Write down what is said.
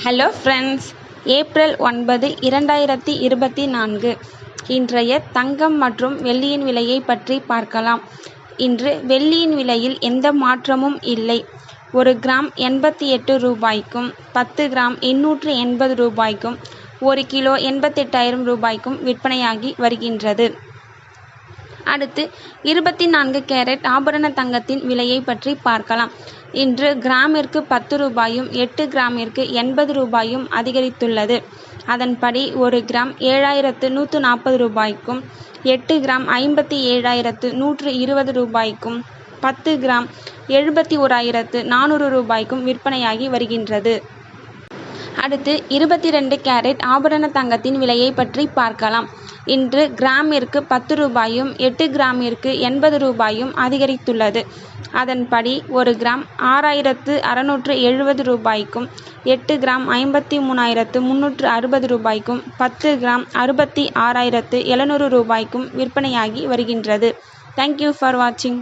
Hello friends, April 9, 2024 இன்றைய தங்கம் மற்றும் வெள்ளியின் விலையை பற்றி பார்க்கலாம். இன்று வெள்ளியின் விலையில் எந்த மாற்றமும் இல்லை. 1 கிராம் 88 ரூபாய்க்கும், 10 கிராம் 880 ரூபாய்க்கும், 1 கிலோ 88,000 ரூபாய்க்கும் விற்பனையாகி வருகின்றது. அடுத்து 24 கேரட் ஆபரண தங்கத்தின் விலையை பற்றி பார்க்கலாம். இன்று கிராமிற்கு 10 ரூபாயும் 8 கிராமிற்கு 80 ரூபாயும் அதிகரித்துள்ளது. அதன்படி 1 கிராம் 7,140 ரூபாய்க்கும், 8 கிராம் 57,120 ரூபாய்க்கும், 10 கிராம் 71,400 ரூபாய்க்கும் விற்பனையாகி வருகின்றது. அடுத்து 22 கேரட் ஆபரண தங்கத்தின் விலையை பற்றி பார்க்கலாம். இன்று கிராமிற்கு 10 ரூபாயும் 8 கிராமிற்கு 80 ரூபாயும் அதிகரித்துள்ளது. அதன்படி 1 கிராம் 6,670 ரூபாய்க்கும், 8 கிராம் 53,360 ரூபாய்க்கும், 10 கிராம் 66,700 ரூபாய்க்கும் விற்பனையாகி வருகின்றது. தேங்க்யூ ஃபார் வாட்சிங்.